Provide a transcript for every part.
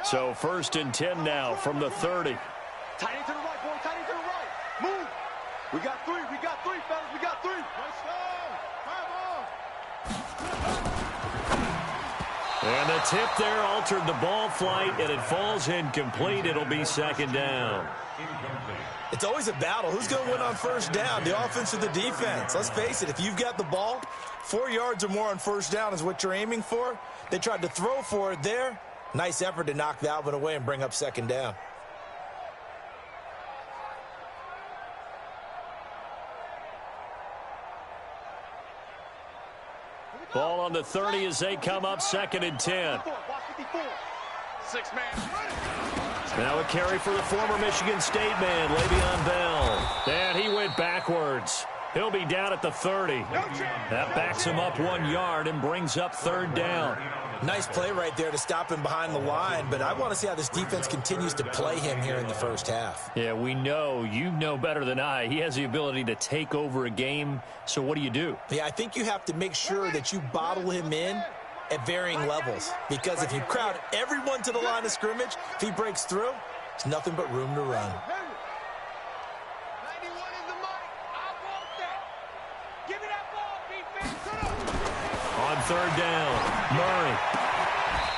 So 1st and 10 now from the 30. Tight end to the right, boy. Tight end to the right. Move. We got three. We got three, fellas. We got three. Let's go. And the tip there altered the ball flight, and it falls incomplete. It'll be 2nd down. It's always a battle. Who's going to win on 1st down, the offense or the defense? Let's face it, if you've got the ball, 4 yards or more on 1st down is what you're aiming for. They tried to throw for it there. Nice effort to knock that one away and bring up 2nd down. Ball on the 30 as they come up 2nd and 10. 6-man. Now a carry for the former Michigan State man, Le'Veon Bell. And he went backwards. He'll be down at the 30. That backs him up 1 yard and brings up 3rd down. Nice play right there to stop him behind the line, but I want to see how this defense continues to play him here in the 1st half. Yeah, we know. You know better than I. He has the ability to take over a game, so what do? Yeah, I think you have to make sure that you bottle him in at varying levels, because if you crowd everyone to the line of scrimmage, if he breaks through, there's nothing but room to run. On 3rd down, Murray.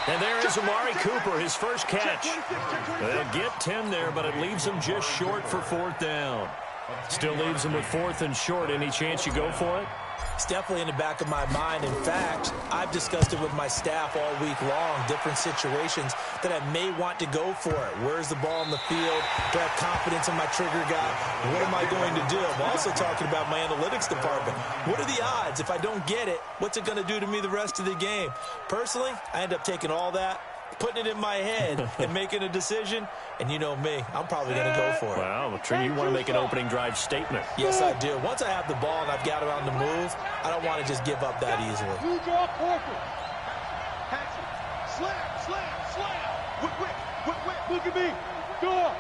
And there is Amari Cooper, his first catch. They'll get 10 there, but it leaves him just short for 4th down. Still leaves him with 4th and short. Any chance you go for it? It's definitely in the back of my mind. In fact, I've discussed it with my staff all week long, different situations that I may want to go for it. Where's the ball on the field? Do I have confidence in my trigger guy? What am I going to do? I'm also talking about my analytics department. What are the odds? If I don't get it, what's it going to do to me the rest of the game? Personally, I end up taking all that, putting it in my head, and making a decision. And you know me, I'm probably going to go for it. Wow, Trey, you want to make an opening drive statement. Yes, I do. Once I have the ball and I've got it on the move, I don't want to just give up that easily. Look at me. Go.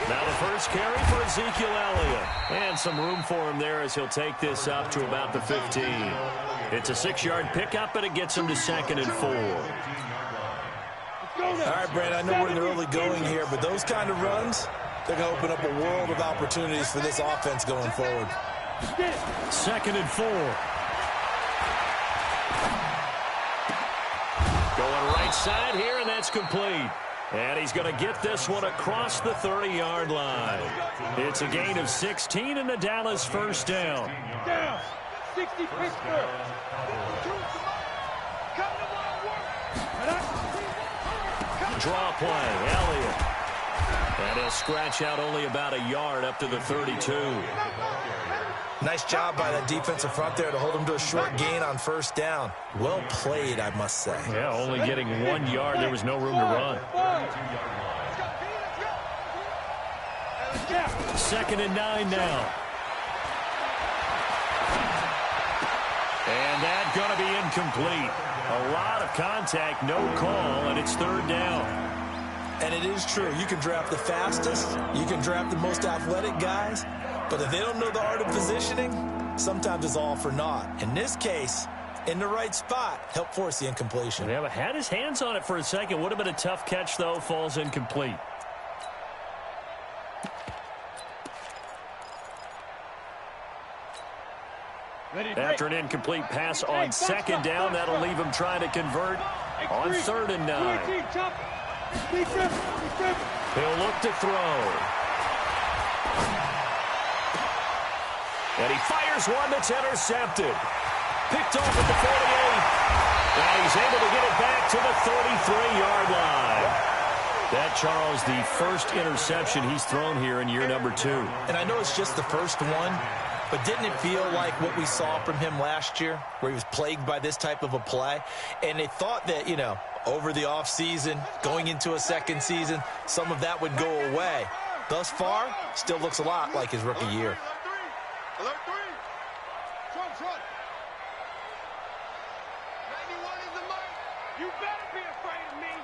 Now the first carry for Ezekiel Elliott. And some room for him there as he'll take this up to about the 15. It's a 6-yard pickup, and it gets him to 2nd and 4. All right, Brandon, I know we're in the early going here, but those kind of runs, they're going to open up a world of opportunities for this offense going forward. 2nd and 4. Going right side here, and that's complete. And he's going to get this one across the 30-yard line. It's a gain of 16 and the Dallas 1st down. 60 Pittsburgh. Draw play, Elliott. And he'll scratch out only about a yard up to the 32. Nice job by that defensive front there to hold him to a short gain on 1st down. Well played, I must say. Yeah, only getting 1 yard. There was no room to run. 2nd and 9 now. And that's going to be incomplete. A lot of contact, no call, and it's 3rd down. And it is true. You can draft the fastest. You can draft the most athletic guys. But if they don't know the art of positioning, sometimes it's all for naught. In this case, in the right spot, help force the incompletion. Yeah, but had his hands on it for a second. Would have been a tough catch, though. Falls incomplete. After an incomplete pass on 2nd down, that'll leave him trying to convert on 3rd and 9. He'll look to throw. And he fires one that's intercepted. Picked off at the 48. And he's able to get it back to the 33-yard line. That, Charles, the first interception he's thrown here in year number 2. And I know it's just the first one, but didn't it feel like what we saw from him last year, where he was plagued by this type of a play? And they thought that, you know, over the offseason, going into a second season, some of that would go away. Thus far, still looks a lot like his rookie year. Alert 3. Front. 91 is the mic. You better be afraid of me.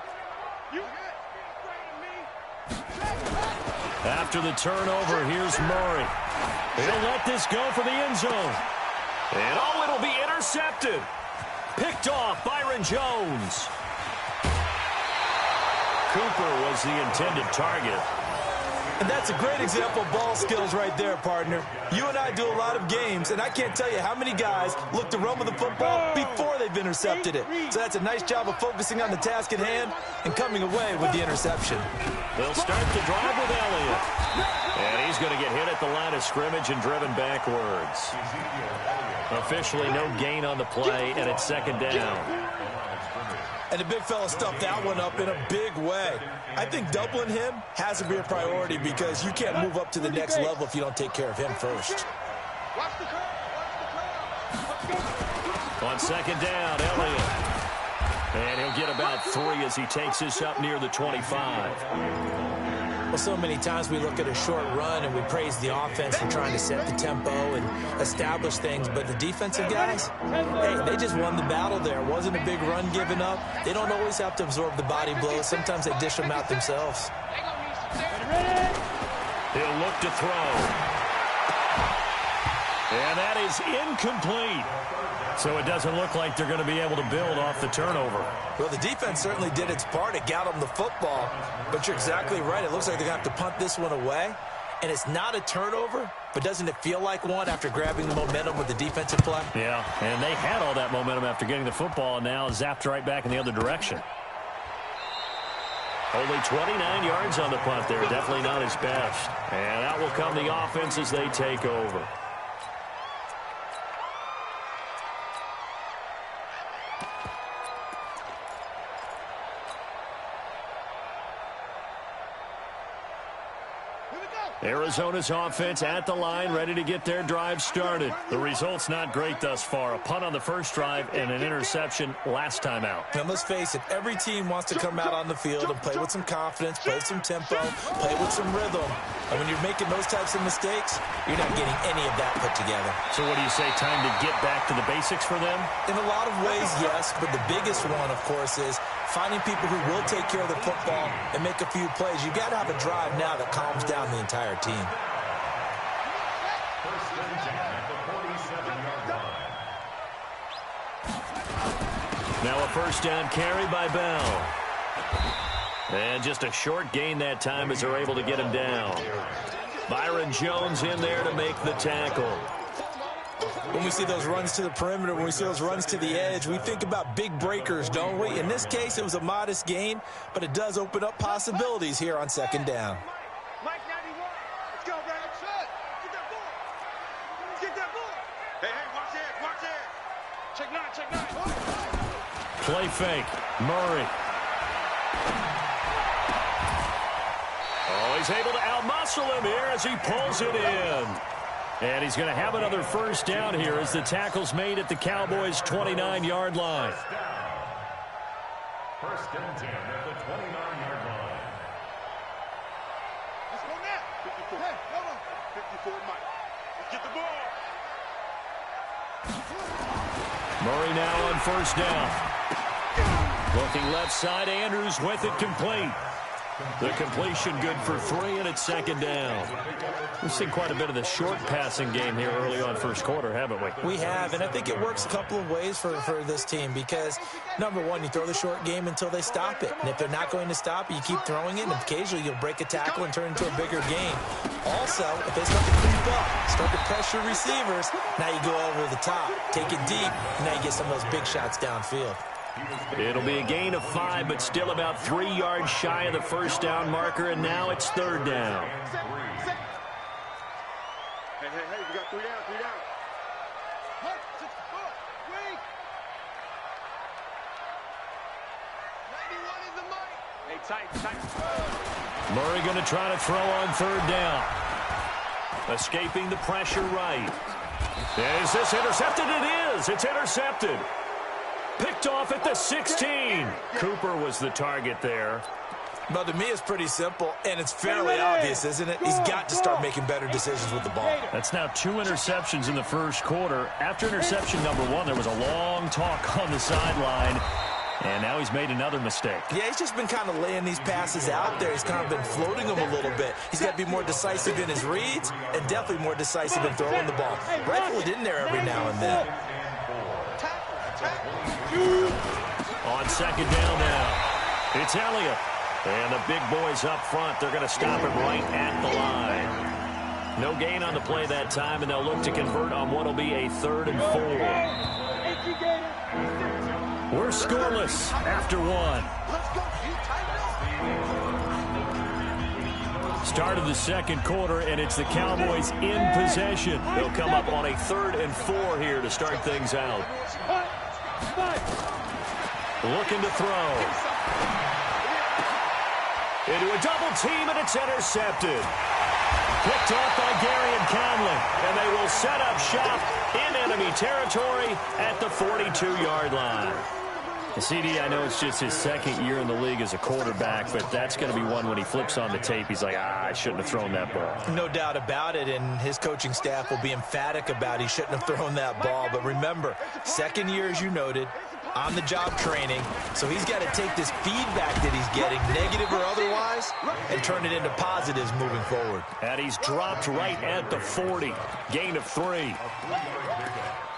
You better be afraid of me. After the turnover, here's Murray. He'll let this go for the end zone. And it'll be intercepted. Picked off, Byron Jones. Cooper was the intended target. And that's a great example of ball skills right there, partner. You and I do a lot of games, and I can't tell you how many guys look to run with the football before they've intercepted it. So that's a nice job of focusing on the task at hand and coming away with the interception. They'll start the drive with Elliott. And he's going to get hit at the line of scrimmage and driven backwards. Officially no gain on the play, and it's second down. And the big fella stuffed that one up in a big way. I think doubling him has to be a priority because you can't move up to the next level if you don't take care of him first. On second down, Elliott. And he'll get about 3 as he takes this up near the 25. Well, so many times we look at a short run and we praise the offense for trying to set the tempo and establish things, but the defensive guys, hey, they just won the battle there. It wasn't a big run given up. They don't always have to absorb the body blows. Sometimes they dish them out themselves. He'll look to throw. And that is incomplete. So it doesn't look like they're going to be able to build off the turnover. Well, the defense certainly did its part. It got them the football. But you're exactly right. It looks like they're going to have to punt this one away. And it's not a turnover, but doesn't it feel like one after grabbing the momentum with the defensive play? Yeah, and they had all that momentum after getting the football and now zapped right back in the other direction. Only 29 yards on the punt there. Definitely not his best. And out will come the offense as they take over. Arizona's offense at the line, ready to get their drive started. The result's not great thus far. A punt on the first drive and an interception last time out. And let's face it, every team wants to come out on the field and play with some confidence, play with some tempo, play with some rhythm. And when you're making those types of mistakes, you're not getting any of that put together. So what do you say, time to get back to the basics for them? In a lot of ways, yes, but the biggest one, of course, is finding people who will take care of the football and make a few plays. You've got to have a drive now that calms down the entire team. Now a first down carry by Bell. And just a short gain that time as they're able to get him down. Byron Jones in there to make the tackle. When we see those runs to the perimeter, when we see those runs to the edge, we think about big breakers, don't we? In this case, it was a modest gain, but it does open up possibilities here on second down. Mike 91. Let's go, Brad. Get that ball. Get that ball. Hey, watch that. Watch that. Check 9, check 9. Play fake. Murray. Oh, he's able to out-muscle him here as he pulls it in. And he's going to have another first down here as the tackle's made at the Cowboys' 29-yard line. First and 10 at the 29-yard line. Let's go now. 54. Hey, hold on. 54, Mike. Let's get the ball. Murray now on first down. Looking left side, Andrews with it complete. The completion good for 3, and it's second down. We've seen quite a bit of the short passing game here early on first quarter, haven't we? We have, and I think it works a couple of ways for this team because, number one, you throw the short game until they stop it. And if they're not going to stop it, you keep throwing it, and occasionally you'll break a tackle and turn it into a bigger game. Also, if they start to creep up, start to pressure receivers, now you go over the top, take it deep, and now you get some of those big shots downfield. It'll be a gain of 5, but still about 3 yards shy of the first down marker, and now it's third down. Hey, we got 3 down, 3 down. Mark, 64, wait. 91 is the mic. Hey, tight. Murray going to try to throw on third down. Escaping the pressure right. Is this intercepted? It is. It's intercepted. Picked off at the 16. Cooper was the target there. But to me, it's pretty simple, and it's fairly obvious, isn't it? He's got to start making better decisions with the ball. That's now 2 interceptions in the first quarter. After interception number 1, there was a long talk on the sideline, and now he's made another mistake. Yeah, he's just been kind of laying these passes out there. He's kind of been floating them a little bit. He's got to be more decisive in his reads and definitely more decisive in throwing the ball. Rifle it in there every now and then. second down now. It's Elliott. And the big boys up front, they're going to stop him right at the line. No gain on the play that time, and they'll look to convert on what will be a 3rd and 4. We're scoreless after 1. Start of the second quarter, and it's the Cowboys in possession. They'll come up on a 3rd and 4 here to start things out. Looking to throw. Into a double team, and it's intercepted. Picked off by Gary and Conley, and they will set up shop in enemy territory at the 42-yard line. CD, I know it's just his 2nd year in the league as a quarterback, but that's going to be one when he flips on the tape. He's like, I shouldn't have thrown that ball. No doubt about it, and his coaching staff will be emphatic about he shouldn't have thrown that ball. But remember, 2nd year, as you noted, on-the-job training, so he's got to take this feedback that he's getting, negative or otherwise, and turn it into positives moving forward. And he's dropped right at the 40. Gain of 3.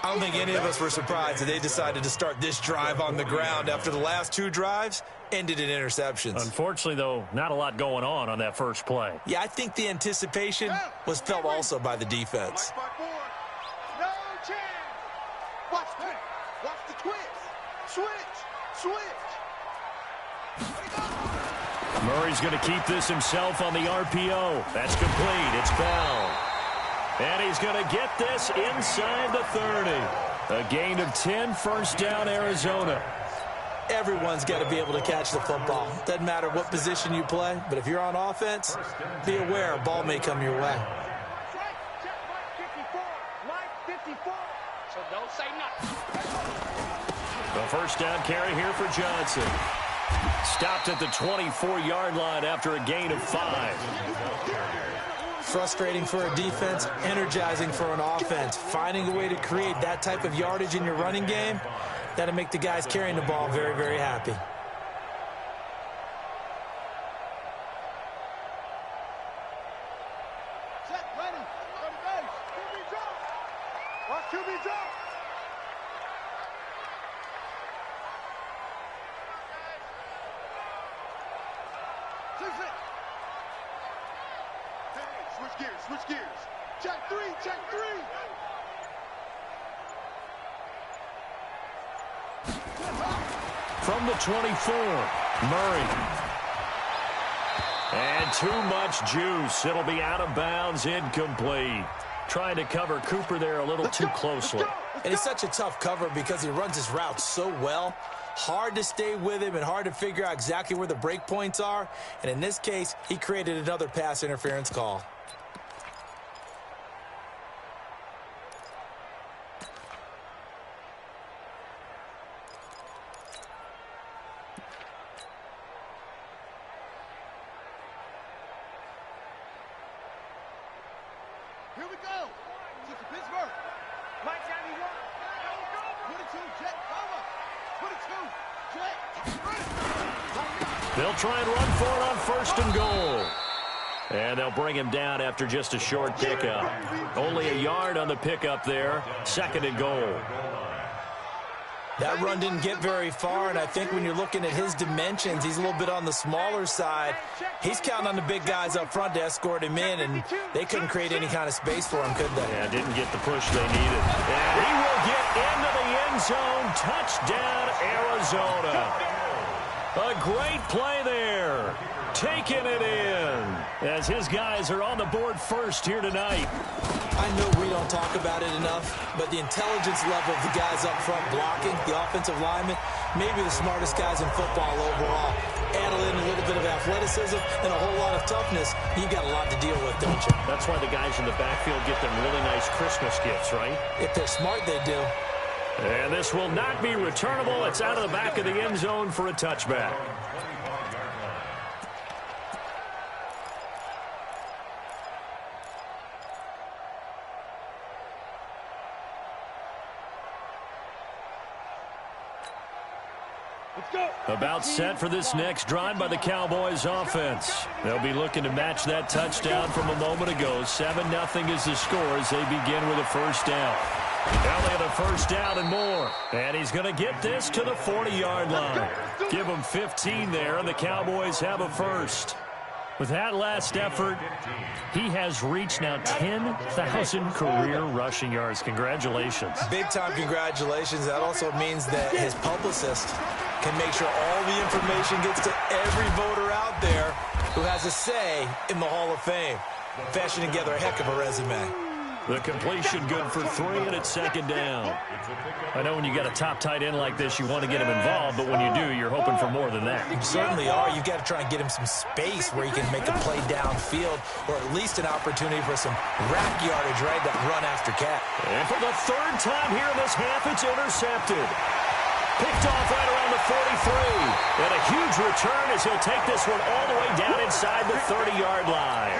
I don't think any of us were surprised that they decided to start this drive on the ground after the last 2 drives ended in interceptions. Unfortunately, though, not a lot going on that first play. Yeah, I think the anticipation was felt also by the defense. No chance. Watch the twist. Switch. Murray's going to keep this himself on the RPO. That's complete. It's Bell. And he's going to get this inside the 30. A gain of 10, first down, Arizona. Everyone's got to be able to catch the football. Doesn't matter what position you play, but if you're on offense, be aware a ball may come your way. So don't say nothing. The first down carry here for Johnson. Stopped at the 24-yard line after a gain of 5. Frustrating for a defense, energizing for an offense. Finding a way to create that type of yardage in your running game, that'll make the guys carrying the ball very, very happy. Set, ready. Base. QB drop. Watch QB drop. Switch gears. Check 3. From the 24, Murray. And too much juice. It'll be out of bounds, incomplete. Trying to cover Cooper there a little too closely. And it's such a tough cover because he runs his route so well. Hard to stay with him and hard to figure out exactly where the break points are. And in this case, he created another pass interference call. Here we go. To Pittsburgh. Mike 91. 22, jet cover. 22, jet. They'll try and run for it on 1st and goal. And they'll bring him down after just a short pickup. Only a yard on the pickup there. 2nd and goal. That run didn't get very far, and I think when you're looking at his dimensions, he's a little bit on the smaller side. He's counting on the big guys up front to escort him in, and they couldn't create any kind of space for him, could they? Yeah, didn't get the push they needed. And he will get into the end zone. Touchdown, Arizona. A great play there. Taking it in as his guys are on the board first here tonight. I know we don't talk about it enough, but the intelligence level of the guys up front blocking, the offensive linemen, maybe the smartest guys in football overall. Add in a little bit of athleticism and a whole lot of toughness, you've got a lot to deal with, don't you? That's why the guys in the backfield get them really nice Christmas gifts, right? If they're smart, they do. And this will not be returnable. It's out of the back of the end zone for a touchback. About set for this next drive by the Cowboys offense. They'll be looking to match that touchdown from a moment ago. 7-0 is the score as they begin with a first down. Only at a first down and more. And he's going to get this to the 40-yard line. Give him 15 there, and the Cowboys have a first. With that last effort, he has reached now 10,000 career rushing yards. Congratulations. Big-time congratulations. That also means that his publicist can make sure all the information gets to every voter out there who has a say in the Hall of Fame. Fashioning together a heck of a resume. The completion good for 3, and it's second down. I know when you got a top tight end like this, you want to get him involved, but when you do, you're hoping for more than that. You certainly are. You've got to try and get him some space where he can make a play downfield, or at least an opportunity for some rack yardage, right? That run after catch. And for the third time here in this half, it's intercepted. Picked off right around the 43. And a huge return as he'll take this one all the way down inside the 30-yard line.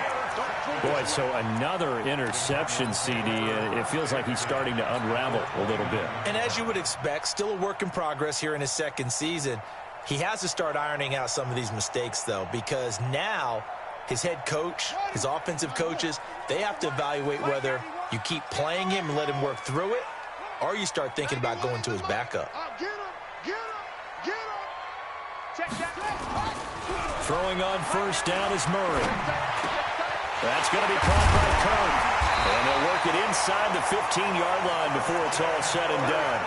Boy, so another interception, CD. It feels like he's starting to unravel a little bit. And as you would expect, still a work in progress here in his second season. He has to start ironing out some of these mistakes, though, because now his head coach, his offensive coaches, they have to evaluate whether you keep playing him and let him work through it, or you start thinking about going to his backup. Throwing on first down is Murray. That's going to be caught by Kirk. And they'll work it inside the 15-yard line before it's all said and done.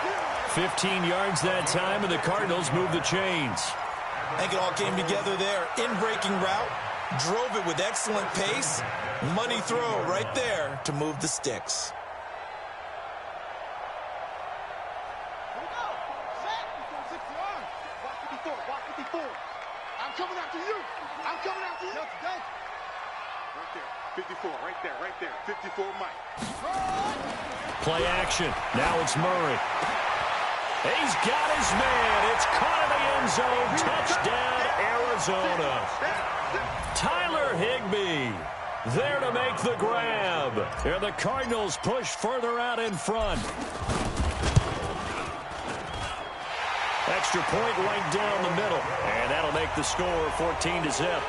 15 yards that time, and the Cardinals move the chains. I think it all came together there. In-breaking route, drove it with excellent pace. Money throw right there to move the sticks. I'm coming after you. I'm coming after you. Right there. 54, right there. 54 Mike. Play action. Now it's Murray. He's got his man. It's caught in the end zone. Touchdown, Arizona. Tyler Higbee there to make the grab. And the Cardinals push further out in front. Extra point right down the middle. And that'll make the score 14-0.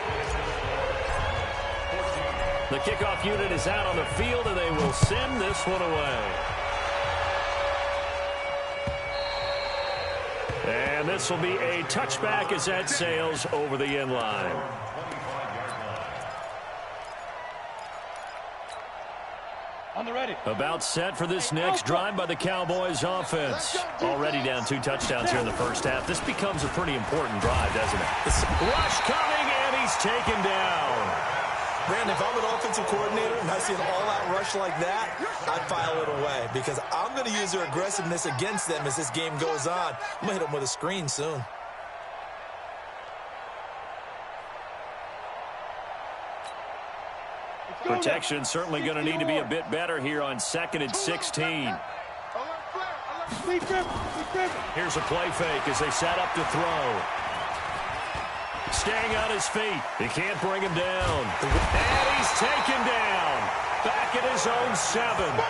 The kickoff unit is out on the field, and they will send this one away. And this will be a touchback as that sails over the end line. On the ready. About set for this next drive by the Cowboys offense. Already down 2 touchdowns here in the first half. This becomes a pretty important drive, doesn't it? Rush coming, and he's taken down. Brandon, if I'm an offensive coordinator and I see an all-out rush like that, I'd file it away because I'm going to use their aggressiveness against them as this game goes on. I'm going to hit them with a screen soon. Protection certainly going to need to be a bit better here on 2nd and 16. Here's a play fake as they set up to throw. Staying on his feet. He can't bring him down. And he's taken down. Back at his own 7.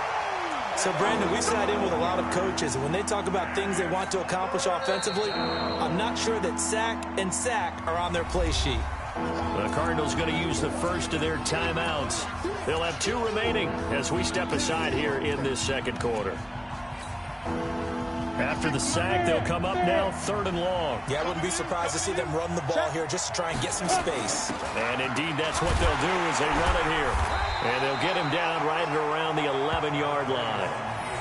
So, Brandon, we sat in with a lot of coaches, and when they talk about things they want to accomplish offensively, I'm not sure that sack and sack are on their play sheet. The Cardinals going to use the first of their timeouts. They'll have 2 remaining as we step aside here in this second quarter. After the sack, they'll come up now 3rd and long. Yeah, I wouldn't be surprised to see them run the ball here just to try and get some space. And indeed, that's what they'll do is they run it here. And they'll get him down right at around the 11-yard line.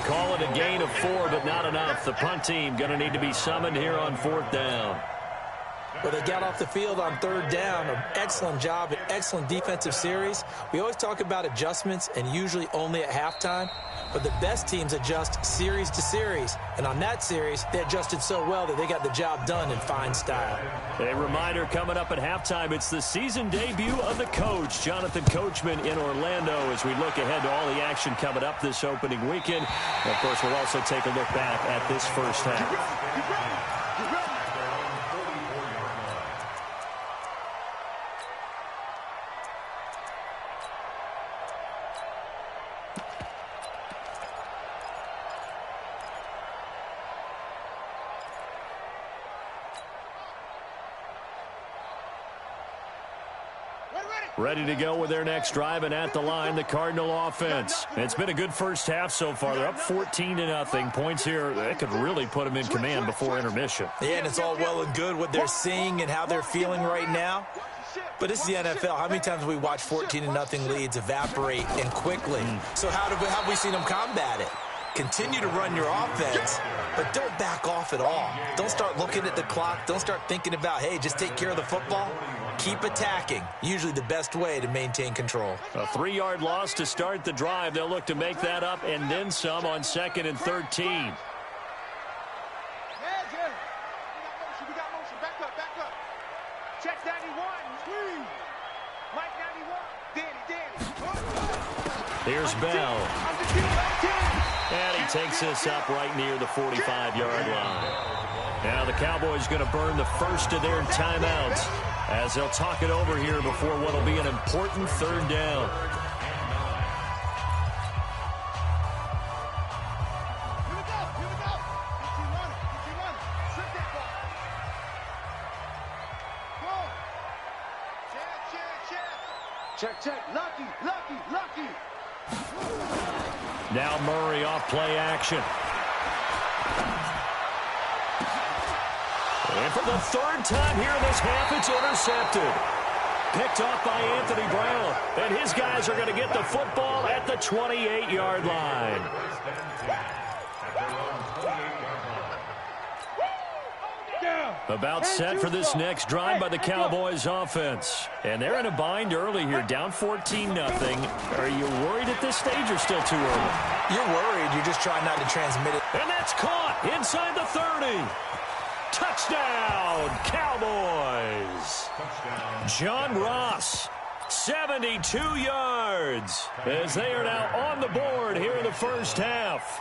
Call it a gain of 4, but not enough. The punt team going to need to be summoned here on 4th down. Well, they got off the field on 3rd down. An excellent job, an excellent defensive series. We always talk about adjustments and usually only at halftime. But the best teams adjust series to series. And on that series, they adjusted so well that they got the job done in fine style. A reminder coming up at halftime, it's the season debut of the coach, Jonathan Coachman in Orlando, as we look ahead to all the action coming up this opening weekend. And of course, we'll also take a look back at this first half. Ready? Ready to go with their next drive, and at the line, the Cardinal offense. It's been a good first half so far. They're up 14-0. Points here, that could really put them in command before intermission. Yeah, and it's all well and good what they're seeing and how they're feeling right now. But this is the NFL. How many times have we watched 14-0 leads evaporate and quickly? So how have we seen them combat it? Continue to run your offense, but don't back off at all. Don't start looking at the clock. Don't start thinking about, hey, just take care of the football. Keep attacking. Usually the best way to maintain control. A 3-yard loss to start the drive. They'll look to make that up and then some on 2nd and 13. We got motion. Back up. Check 91. Squeeze. Mike 91. Danny. Here's Bell. And he takes this up right near the 45-yard line. Now the Cowboys going to burn the first of their timeouts as they'll talk it over here before what will be an important 3rd down. Here we go. Keep running. Strip that ball. Go. Check. Lucky. Now Murray off play action. And for the 3rd time here in this half, it's intercepted. Picked off by Anthony Brown. And his guys are going to get the football at the 28-yard line. About set for this next drive by the Cowboys offense. And they're in a bind early here, down 14-0. Are you worried at this stage or still too early? You're worried. You're just trying not to transmit it. And that's caught inside the 30. Touchdown, Cowboys. John Ross, 72 yards, as they are now on the board here in the first half.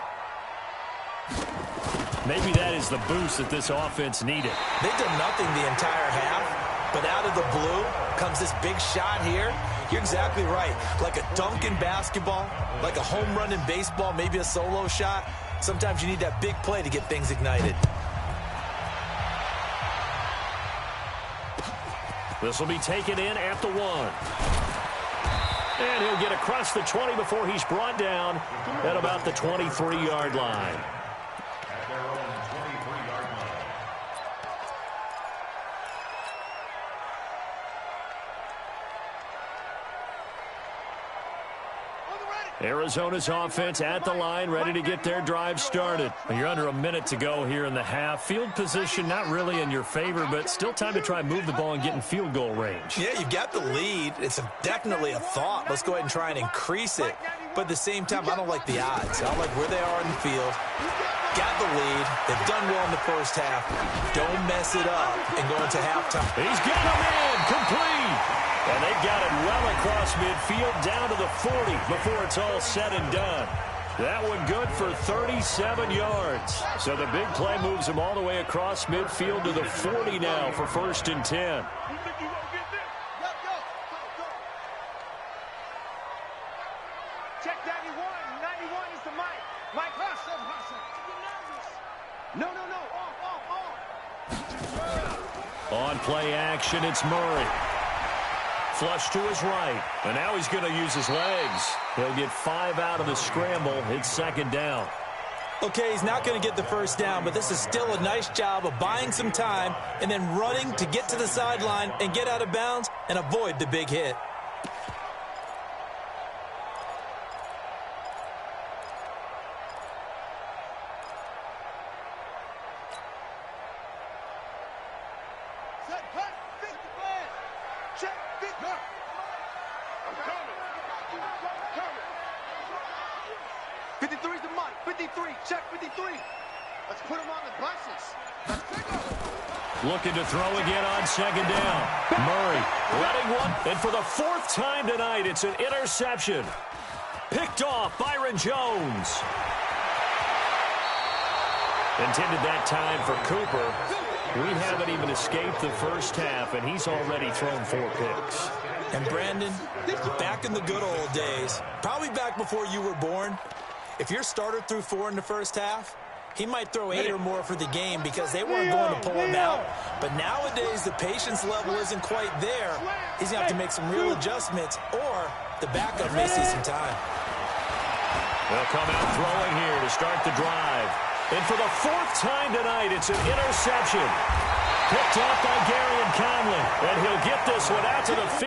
Maybe that is the boost that this offense needed. They've done nothing the entire half, but out of the blue comes this big shot here. You're exactly right. Like a dunk in basketball, like a home run in baseball, maybe a solo shot. Sometimes you need that big play to get things ignited. This will be taken in at the 1. And he'll get across the 20 before he's brought down at about the 23-yard line. Arizona's offense at the line, ready to get their drive started. You're under a minute to go here in the half. Field position not really in your favor, but still time to try and move the ball and get in field goal range. Yeah, you've got the lead. It's definitely a thought. Let's go ahead and try and increase it. But at the same time, I don't like the odds. I don't like where they are in the field. Got the lead. They've done well in the first half. Don't mess it up and go into halftime. He's got him in. Complete. And they've got it well across midfield down to the 40 before it's all said and done. That one good for 37 yards. So the big play moves him all the way across midfield to the 40 now for 1st and 10. Check 91. 91 is the Mike. Mike Hustle. No. Off. On play action, it's Murray. Flush to his right. And now he's going to use his legs. He'll get 5 out of the scramble. It's 2nd down. Okay, he's not going to get the first down, but this is still a nice job of buying some time and then running to get to the sideline and get out of bounds and avoid the big hit. Check, big gun. I'm coming. 53's the Mike. 53. Check 53. Let's put him on the buses. Let's pick him. Looking to throw again on 2nd down. Murray letting one. And for the 4th time tonight, it's an interception. Picked off Byron Jones. Intended that time for Cooper. We haven't even escaped the first half, and he's already thrown 4 picks. And Brandon, back in the good old days, probably back before you were born, if your starter threw 4 in the first half, He might throw 8 or more for the game because they weren't going to pull him out. But nowadays, the patience level isn't quite there. He's going to have to make some real adjustments, or the backup may see some time. They'll come out throwing here to start the drive. And for the 4th time tonight, it's an interception. Picked off by Gary and Conley. And he'll get this one out to the field.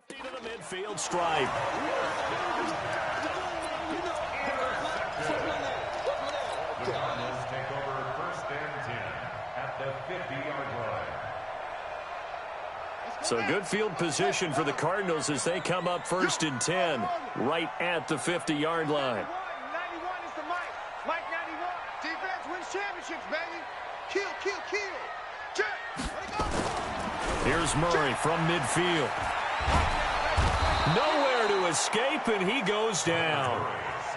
To the midfield stripe. The Cardinals take over 1st and 10 at the 50-yard line. So good field position for the Cardinals as they come up 1st and 10 right at the 50-yard line. 91 is the Mike. Mike 91. Defense wins championships, baby. Kill, kill, kill. Check. Let it go. Here's Murray from midfield. Nowhere to escape, and he goes down.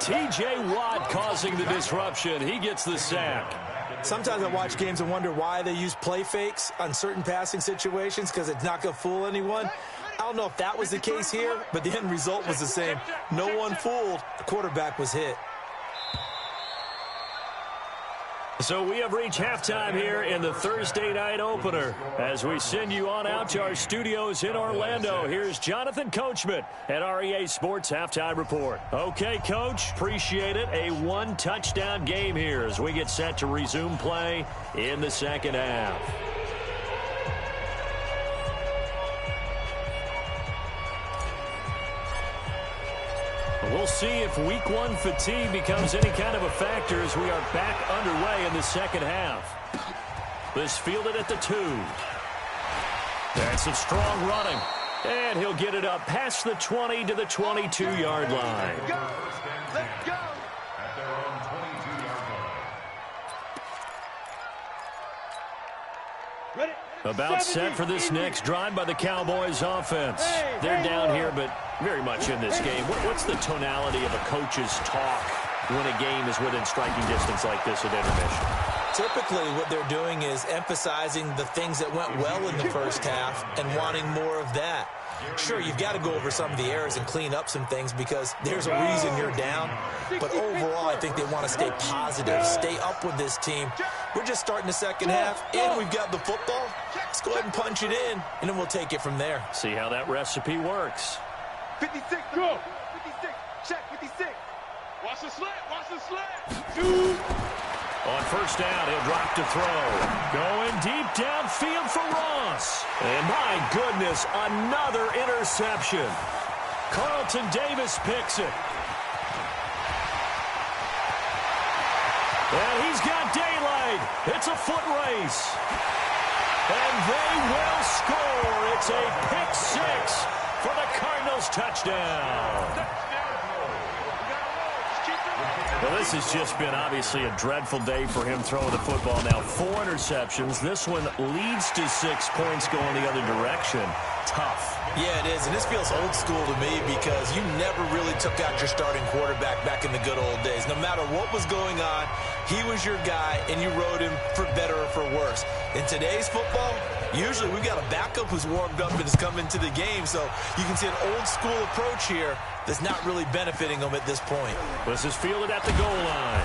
T.J. Watt causing the disruption. He gets the sack. Sometimes I watch games and wonder why they use play fakes on certain passing situations, because it's not going to fool anyone. I don't know if that was the case here, but the end result was the same. No one fooled. The quarterback was hit. So we have reached halftime here in the Thursday night opener. As we send you on out to our studios in Orlando, here's Jonathan Coachman at REA Sports Halftime Report. Okay, Coach, appreciate it. A 1-touchdown game here as we get set to resume play in the second half. We'll see if Week 1 fatigue becomes any kind of a factor as we are back underway in the second half. This fielded at the 2. That's some strong running. And he'll get it up past the 20 to the 22-yard line. Let's go. At their own 22-yard line. Ready? About set for this next drive by the Cowboys offense. They're down here, but very much in this game. What's the tonality of a coach's talk when a game is within striking distance like this at intermission? Typically, what they're doing is emphasizing the things that went well in the first half and wanting more of that. Sure, you've got to go over some of the errors and clean up some things because there's a reason you're down. But overall, I think they want to stay positive, stay up with this team. We're just starting the second half, and we've got the football. Let's go ahead and punch it in, and then we'll take it from there. See how that recipe works. 56, go. 56, check 56. Watch the slant, watch the slant. On first down, he'll drop to throw. Going deep downfield for Ross. And my goodness, another interception. Carlton Davis picks it. And he's got daylight. It's a foot race. And they will score. It's a pick 6 for the Cardinals touchdown. Well, this has just been obviously a dreadful day for him throwing the football. Now 4 interceptions. This one leads to 6 points going the other direction. Tough. Yeah, it is, and this feels old school to me because you never really took out your starting quarterback back in the good old days. No matter what was going on, he was your guy, and you rode him for better or for worse. In today's football, usually we've got a backup who's warmed up and has come into the game, so you can see an old school approach here that's not really benefiting him at this point. This is fielded at the goal line.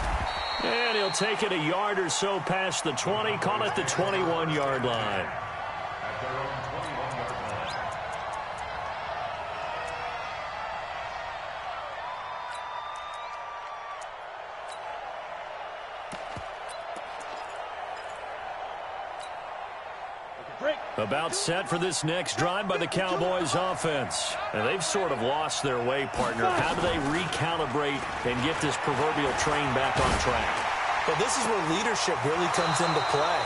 And he'll take it a yard or so past the 20, call it the 21-yard line. At their own 21-yard line. About set for this next drive by the Cowboys offense. And they've sort of lost their way, partner. How do they recalibrate and get this proverbial train back on track? Well, this is where leadership really comes into play.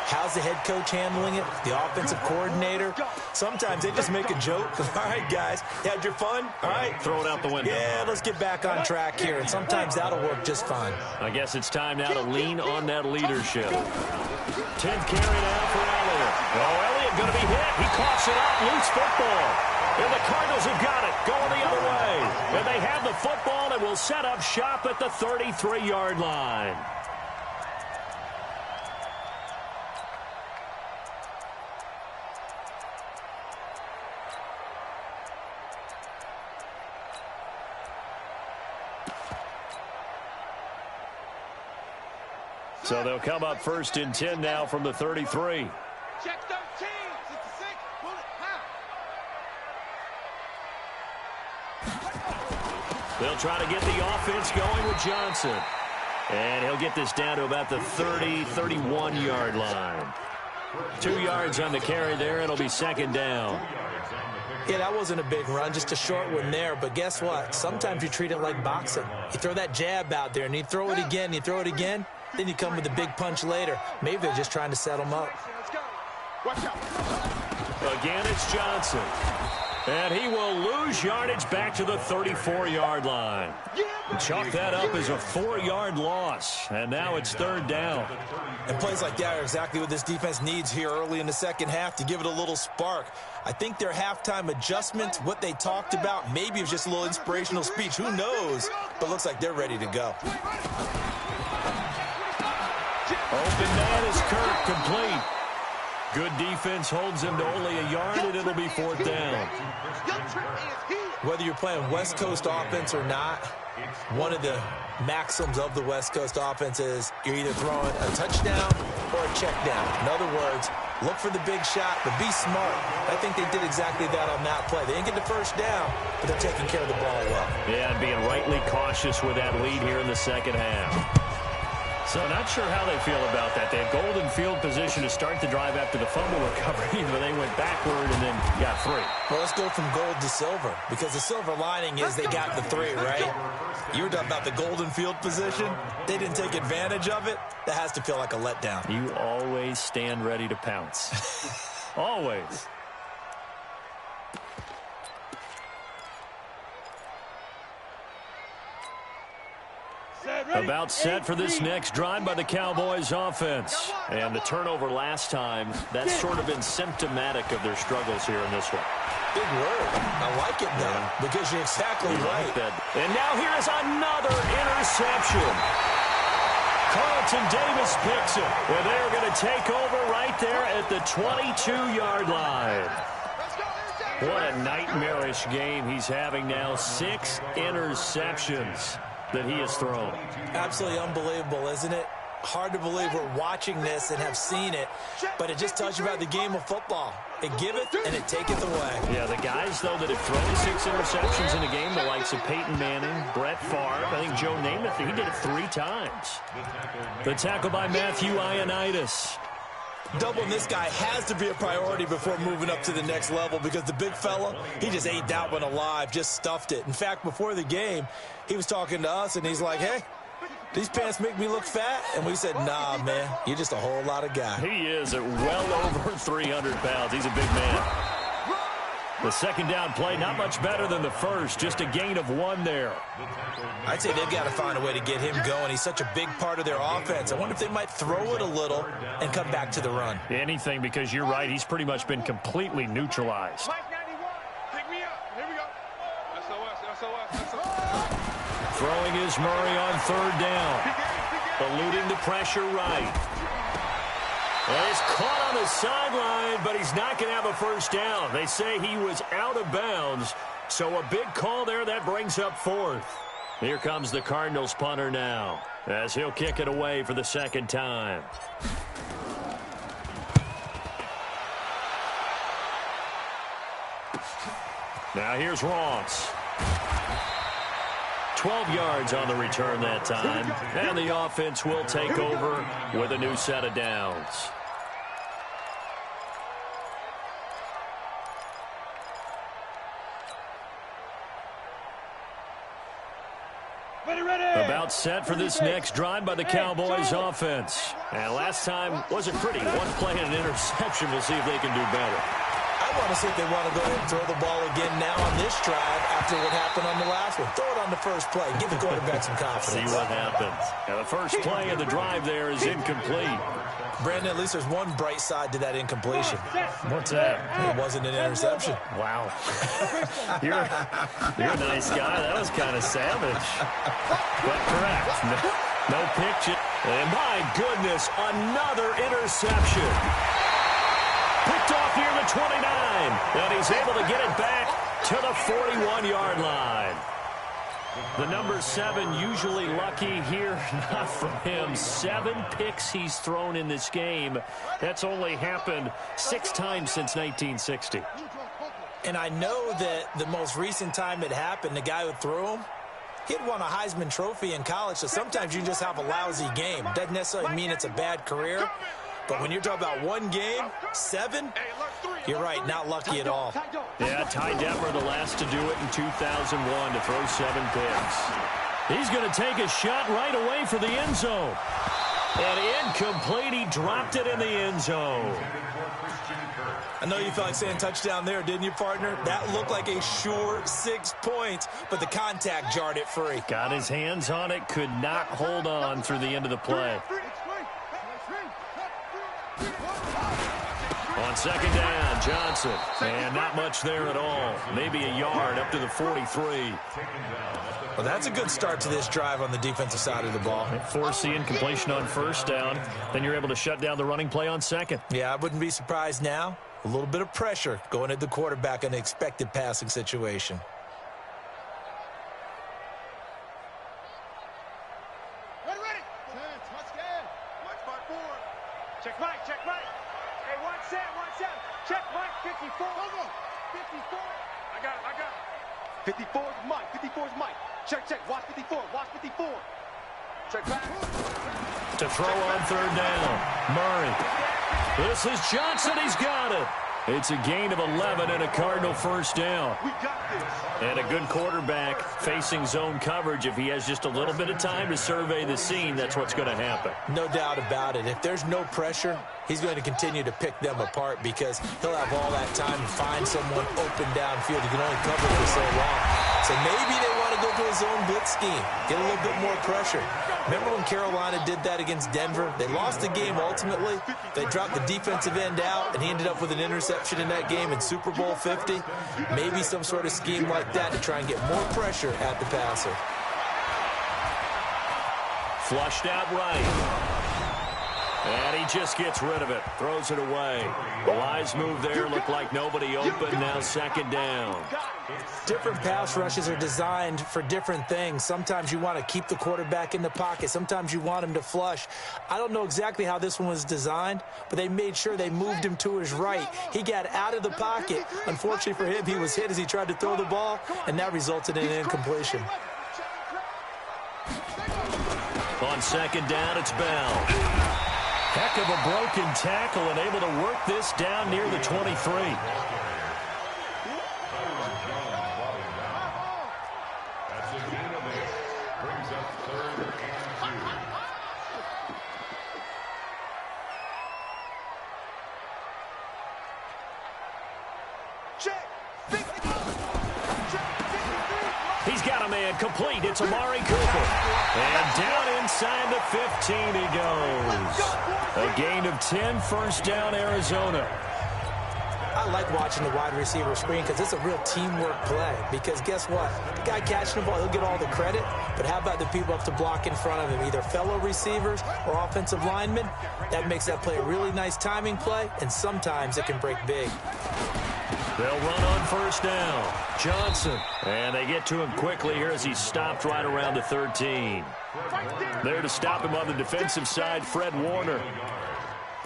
How's the head coach handling it? The offensive coordinator? Sometimes they just make a joke. All right, guys, had your fun? All right. Throw it out the window. Yeah, let's get back on track here. And sometimes that'll work just fine. I guess it's time now to lean on that leadership. 10th carry now for Elliott. Oh, Elliott going to be hit. He coughs it up. Loose football. And the Cardinals have got it, going the other way. And they have the football and will set up shop at the 33-yard line. So they'll come up 1st and 10 now from the 33. Check 13. 66. Pull it. They'll try to get the offense going with Johnson. And he'll get this down to about the 31-yard line. 2 yards on the carry there. It'll be 2nd down. Yeah, that wasn't a big run, just a short one there. But guess what? Sometimes you treat it like boxing. You throw that jab out there, and you throw it again, you throw it again. Then you come with a big punch later. Maybe they're just trying to set him up. Again, it's Johnson. And he will lose yardage back to the 34-yard line. Chalk that up as a 4-yard loss. And now it's 3rd down. And plays like that are exactly what this defense needs here early in the second half to give it a little spark. I think their halftime adjustment, what they talked about, maybe it was just a little inspirational speech. Who knows? But looks like they're ready to go. Open man is Kirk, complete. Good defense holds him to only a yard, and it'll be 4th down. Whether you're playing West Coast offense or not, one of the maxims of the West Coast offense is you're either throwing a touchdown or a check down. In other words, look for the big shot, but be smart. I think they did exactly that on that play. They didn't get the first down, but they're taking care of the ball well. Yeah, and being rightly cautious with that lead here in the second half. So not sure how they feel about that. They had golden field position to start the drive after the fumble recovery, but they went backward and then got 3. Well, let's go from gold to silver, because the silver lining is they got the 3, right? You were talking about the golden field position. They didn't take advantage of it. That has to feel like a letdown. You always stand ready to pounce. Always. About set for this next drive by the Cowboys offense. And the turnover last time, that's sort of been symptomatic of their struggles here in this one. Big word. I like it now, because you're exactly right. And now here is another interception. Carlton Davis picks it. And they're going to take over right there at the 22-yard line. What a nightmarish game he's having now. 6 interceptions that he has thrown. Absolutely unbelievable, isn't it? Hard to believe we're watching this and have seen it, but it just tells you about the game of football. It giveth and it taketh away. Yeah, the guys, though, that have thrown 6 interceptions in a game, the likes of Peyton Manning, Brett Favre, I think Joe Namath, he did it 3 times. The tackle by Matthew Ioannidis. Doubling this guy has to be a priority before moving up to the next level, because the big fella, he just ate that one alive, just stuffed it. In fact, before the game, he was talking to us, and he's like, hey, these pants make me look fat? And we said, nah, man, you're just a whole lot of guy. He is at well over 300 pounds. He's a big man. The second down play, not much better than the first, just a gain of 1 there. I'd say they've got to find a way to get him going. He's such a big part of their offense. I wonder if they might throw it a little and come back to the run. Anything, because you're right, he's pretty much been completely neutralized. Mike 91, pick me up. Here we go. SOS. Throwing is Murray on 3rd down. Eluding the pressure right. Well, he's caught on the sideline, but he's not going to have a first down. They say he was out of bounds, so a big call there. That brings up 4th. Here comes the Cardinals punter now, as he'll kick it away for the 2nd time. Now here's Ross. 12 yards on the return that time, and the offense will take over with a new set of downs. About set for this next drive by the Cowboys offense. And last time wasn't pretty. 1 play and an interception. We'll see if they can do better. I want to see if they want to go ahead and throw the ball again now on this drive after what happened on the last one. Throw it on the first play. Give the quarterback some confidence. See what happens. Now, the first play of the drive there is incomplete. Brandon, at least there's one bright side to that incompletion. What's that? It wasn't an interception. Wow. You're a nice guy. That was kind of savage. But correct. No pitch. And my goodness, another interception. Picked off near the 29. And he's able to get it back to the 41-yard line. The number 7 usually lucky here. Not for him. 7 picks he's thrown in this game. That's only happened 6 times since 1960. And I know that the most recent time it happened, the guy who threw him, he'd won a Heisman Trophy in college, so sometimes you just have a lousy game. Doesn't necessarily mean it's a bad career. But when you're talking about one game, 7, you're right, not lucky at all. Yeah, Ty Detmer, the last to do it in 2001 to throw 7 picks. He's going to take a shot right away for the end zone. And incomplete, he dropped it in the end zone. I know you felt like saying touchdown there, didn't you, partner? That looked like a sure 6 points, but the contact jarred it free. Got his hands on it, could not hold on through the end of the play. On second down, Johnson. And not much there at all. Maybe a yard up to the 43. Well, that's a good start to this drive on the defensive side of the ball. Force the incompletion on first down. Then you're able to shut down the running play on second. Yeah, I wouldn't be surprised now. A little bit of pressure going at the quarterback in an expected passing situation. Ready. Watch my board. Check right. Hey, watch that. Check Mike, 54. 54. I got it. 54 is Mike. Check. Watch 54. Check back. To throw on third down, Murray. This is Johnson. He's got it. It's a gain of 11 and a Cardinal first down. We got this. And a good quarterback facing zone coverage. If he has just a little bit of time to survey the scene, that's what's going to happen. No doubt about it. If there's no pressure, he's going to continue to pick them apart because he'll have all that time to find someone open downfield. He can only cover for so long. So maybe they want to go to a zone blitz scheme, get a little bit more pressure. Remember when Carolina did that against Denver? They lost the game ultimately. They dropped the defensive end out, and he ended up with an interception in that game in Super Bowl 50. Maybe some sort of scheme like that to try and get more pressure at the passer. Flushed out right. And he just gets rid of it. Throws it away. The wise move there. Looked like nobody open. Now second down. Different pass rushes are designed for different things. Sometimes you want to keep the quarterback in the pocket. Sometimes you want him to flush. I don't know exactly how this one was designed, but they made sure they moved him to his right. He got out of the pocket. Unfortunately for him, he was hit as he tried to throw the ball, and that resulted in an incompletion. On second down, it's Bell. Heck of a broken tackle and able to work this down near the 23. That's a gain of 8. Brings up 3rd and 2. He's got a man complete. It's Amari Cooper. And down inside the 15 he goes. A gain of 10, first down, Arizona. I like watching the wide receiver screen because it's a real teamwork play. Because guess what? The guy catching the ball, he'll get all the credit. But how about the people up to block in front of him, either fellow receivers or offensive linemen? That makes that play a really nice timing play, and sometimes it can break big. They'll run on first down. Johnson. And they get to him quickly here as he's stopped right around the 13. There to stop him on the defensive side, Fred Warner.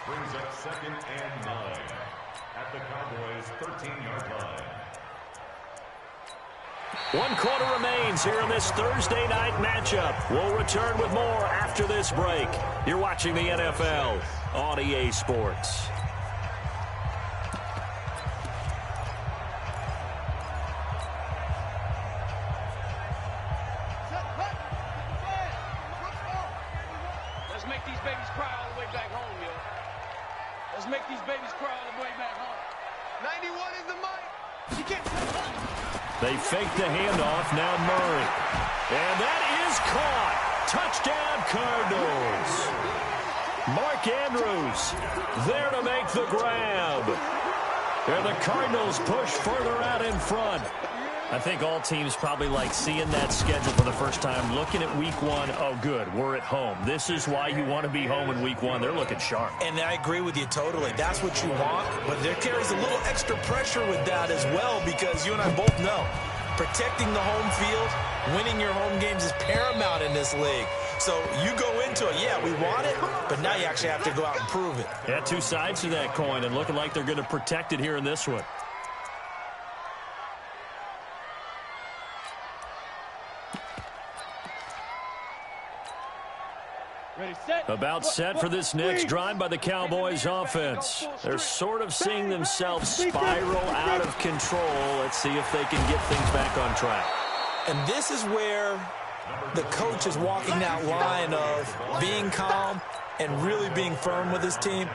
Brings up 2nd and 9 at the Cowboys' 13-yard line. 1 quarter remains here in this Thursday night matchup. We'll return with more after this break. You're watching the NFL on EA Sports. Let's make these babies cry all the way back home, yo. Let's make these babies cry all the way back home. 91 is the mic. You can't. They fake the handoff. Now Murray. And that is caught. Touchdown, Cardinals. Mark Andrews there to make the grab. And the Cardinals push further out in front. I think all teams probably like seeing that schedule for the first time, looking at week one. Oh, good, we're at home. This is why you want to be home in week one. They're looking sharp. And I agree with you totally. That's what you want, but there carries a little extra pressure with that as well, because you and I both know protecting the home field, winning your home games is paramount in this league. So you go into it, yeah, we want it, but now you actually have to go out and prove it. Yeah, two sides to that coin, and looking like they're going to protect it here in this one. About set for this next drive by the Cowboys offense. They're sort of seeing themselves spiral out of control. Let's see if they can get things back on track. And this is where the coach is walking that line of being calm and really being firm with his team.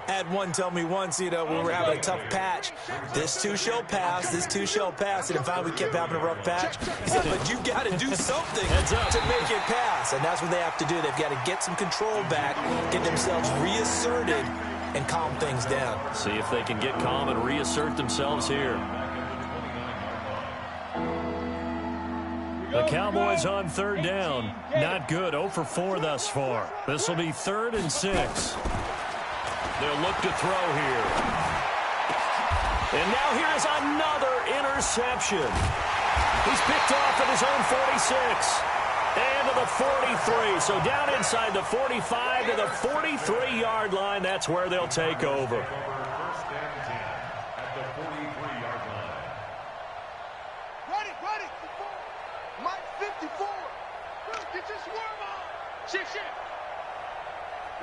I had one tell me once, you know, when we were having a tough patch, this too shall pass, this too shall pass. And finally we kept having a rough patch. He said, but you got to do something to make it pass. And that's what they have to do. They've got to get some control back, get themselves reasserted, and calm things down. See if they can get calm and reassert themselves here. The Cowboys on third down. Not good. 0 for 4 thus far. This will be 3rd and 6. They'll look to throw here. And now here's another interception. He's picked off at his own 46. And to the 43. So down inside the 45 to the 43-yard line. That's where they'll take over. First and 10 at the 43-yard line. Run it. Mike 54. Get your swerve on. Shit.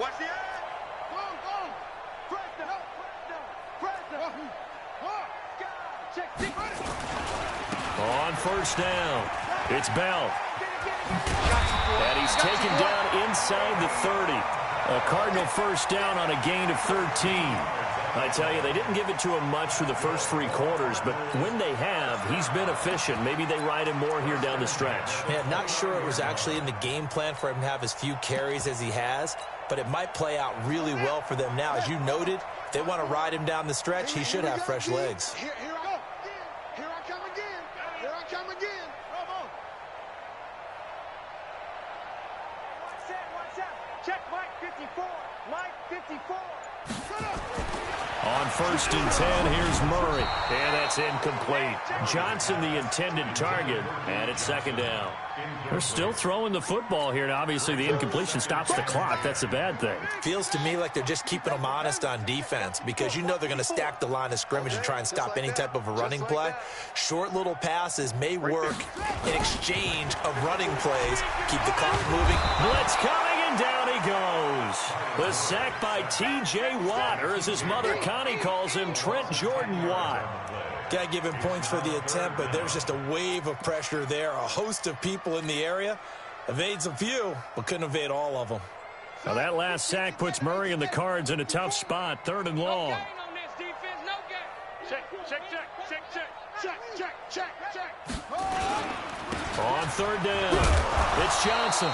Watch the eye. Go. Press down. Check. On first down, it's Bell. And he's taken down inside the 30. A Cardinal first down on a gain of 13. I tell you, they didn't give it to him much for the first 3 quarters, but when they have, he's been efficient. Maybe they ride him more here down the stretch. Yeah, not sure it was actually in the game plan for him to have as few carries as he has, but it might play out really well for them now. As you noted, if they want to ride him down the stretch, he should have fresh legs. Here I come again. Come on. Watch out. Check Mike 54. Mike 54. Shut up. On first and 10, here's Murray. And that's incomplete. Johnson, the intended target, and it's 2nd down. They're still throwing the football here, and obviously the incompletion stops the clock. That's a bad thing. Feels to me like they're just keeping them honest on defense, because you know they're going to stack the line of scrimmage and try and stop any type of a running play. Short little passes may work in exchange of running plays. Keep the clock moving. Blitz coming, and down he goes. The sack by T.J. Watt, or as his mother Connie calls him, Trent Jordan Watt. Got to give him points for the attempt, but there's just a wave of pressure there. A host of people in the area. Evades a few, but couldn't evade all of them. Now that last sack puts Murray and the Cards in a tough spot, 3rd and long. No gain on this defense, no gain. Check. On 3rd down, it's Johnson.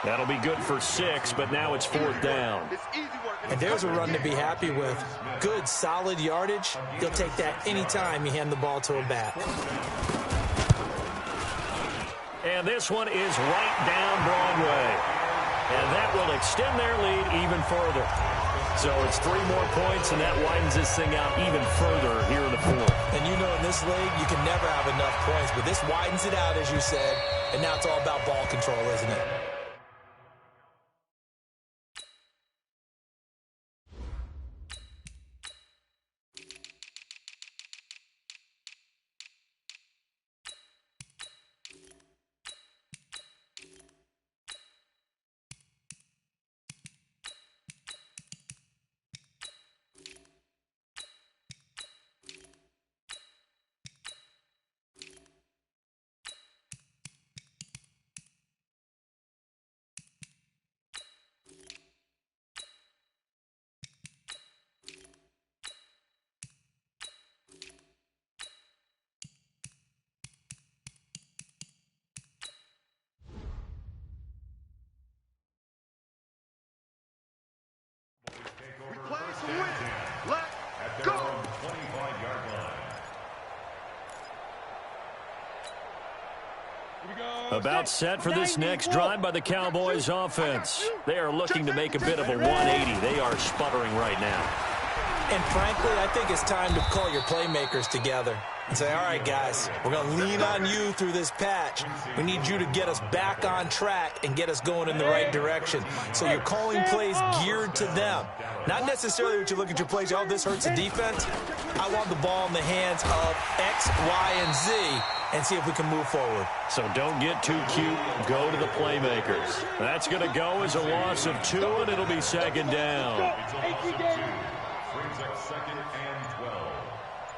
That'll be good for 6, but now it's 4th down. It's easy work. And there's a run to be happy with. Good, solid yardage. He'll take that anytime you hand the ball to him back. And this one is right down Broadway. And that will extend their lead even further. So it's 3 more points, and that widens this thing out even further here in the 4th. And you know in this league, you can never have enough points. But this widens it out, as you said. And now it's all about ball control, isn't it? About set for this next drive by the Cowboys offense. They are looking to make a bit of a 180. They are sputtering right now. And frankly, I think it's time to call your playmakers together and say, all right, guys, we're going to lean on you through this patch. We need you to get us back on track and get us going in the right direction. So you're calling plays geared to them. Not necessarily what you look at your plays, oh, this hurts the defense. I want the ball in the hands of X, Y, and Z and see if we can move forward. So don't get too cute. Go to the playmakers. That's going to go as a loss of 2, and it'll be second down. Second and 12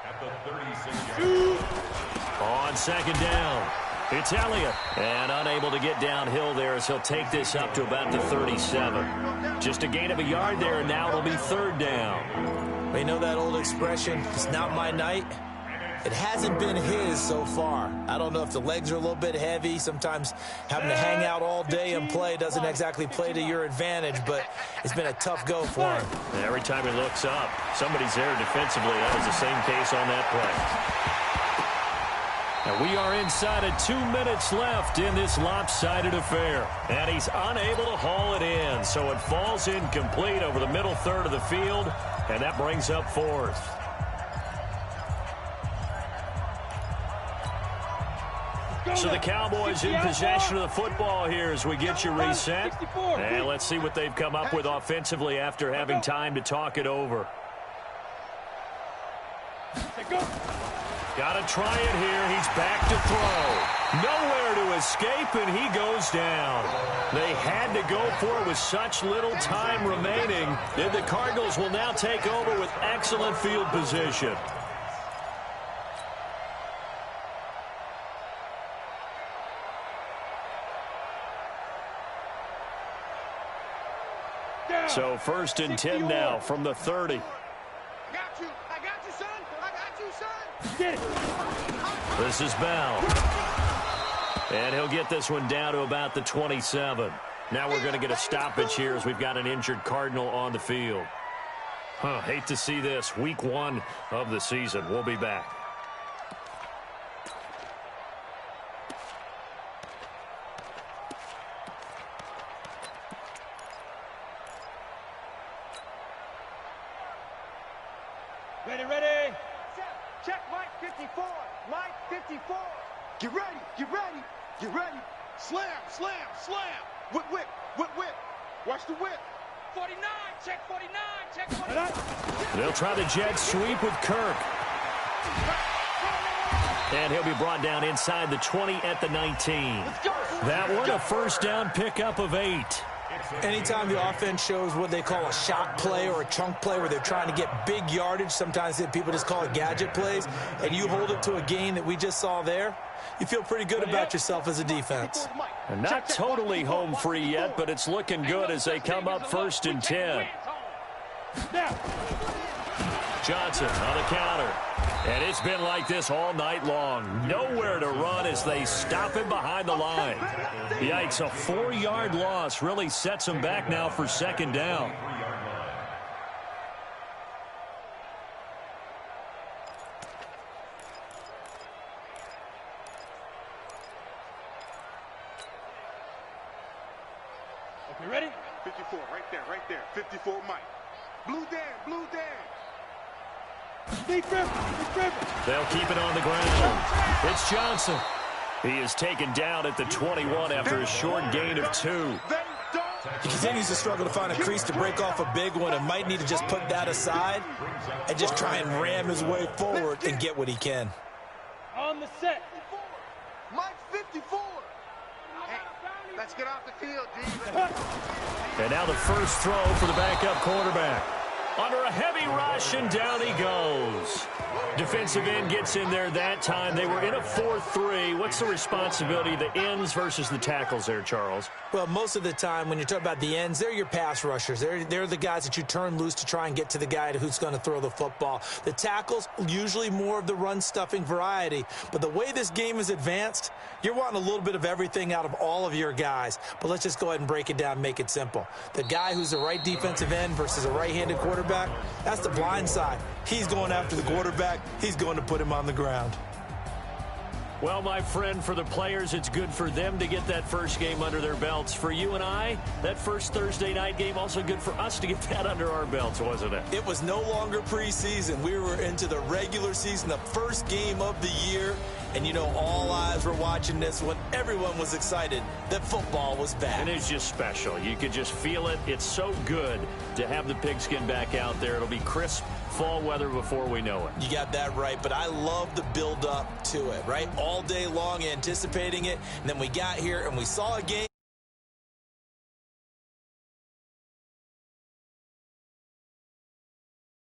at the 36-yard. On second down, it's Elliott. And unable to get downhill there as he'll take this up to about the 37. Just a gain of a yard there, and now it'll be third down. You know that old expression, it's not my night? It hasn't been his so far. I don't know if the legs are a little bit heavy. Sometimes having to hang out all day and play doesn't exactly play to your advantage, but it's been a tough go for him. And every time he looks up, somebody's there defensively. That was the same case on that play. And we are inside of 2 minutes left in this lopsided affair. And he's unable to haul it in, so it falls incomplete over the middle third of the field, and that brings up fourth. So the Cowboys in possession of the football here as we get you reset. And let's see what they've come up with offensively after having time to talk it over. Got to try it here. He's back to throw. Nowhere to escape, and he goes down. They had to go for it with such little time remaining. And the Cardinals will now take over with excellent field position. So first and 10 now from the 30. I got you, son. I got you, son. Get it. This is Bell. And he'll get this one down to about the 27. Now we're going to get a stoppage here as we've got an injured Cardinal on the field. Hate to see this. Week 1 of the season. We'll be back. Ready. Check Mike 54. Mike 54. Get ready. Slam. Whip. Watch the whip. 49. Check 49. They'll try the jet sweep with Kirk. And he'll be brought down inside the 20 at the 19. That one, a first down pickup of 8. Anytime the offense shows what they call a shot play or a chunk play where they're trying to get big yardage, sometimes people just call it gadget plays, and you hold it to a gain that we just saw there, you feel pretty good about yourself as a defense. And not totally home free yet, but it's looking good as they come up first and 10. Johnson on the counter. And it's been like this all night long. Nowhere to run as they stop him behind the line. Yikes, a 4-yard loss really sets him back now for second down. Okay, ready? 54, right there. 54, Mike. Blue Dan. They'll keep it on the ground. It's Johnson. He is taken down at the 21 after a short gain of 2. He continues to struggle to find a crease to break off a big one and might need to just put that aside and just try and ram his way forward and get what he can. On the set. Mike 54. Hey, let's get off the field, D. And now the first throw for the backup quarterback. Under a heavy rush, and down he goes. Defensive end gets in there that time. They were in a 4-3. What's the responsibility of the ends versus the tackles there, Charles? Well, most of the time when you talk about the ends, they're your pass rushers. They're the guys that you turn loose to try and get to the guy who's going to throw the football. The tackles, usually more of the run-stuffing variety. But the way this game is advanced, you're wanting a little bit of everything out of all of your guys. But let's just go ahead and break it down and make it simple. The guy who's the right defensive end versus a right-handed quarterback, that's the blind side. He's going after the quarterback. He's going to put him on the ground. Well, my friend, for the players, it's good for them to get that first game under their belts. For you and I, that first Thursday night game, also good for us to get that under our belts, wasn't it? It was no longer preseason. We were into the regular season, the first game of the year. And, you know, all eyes were watching this when everyone was excited that football was back. And it's just special. You could just feel it. It's so good to have the pigskin back out there. It'll be crisp fall weather before we know it. You got that right, but I love the build-up to it, right? All day long anticipating it, and then we got here and we saw a game.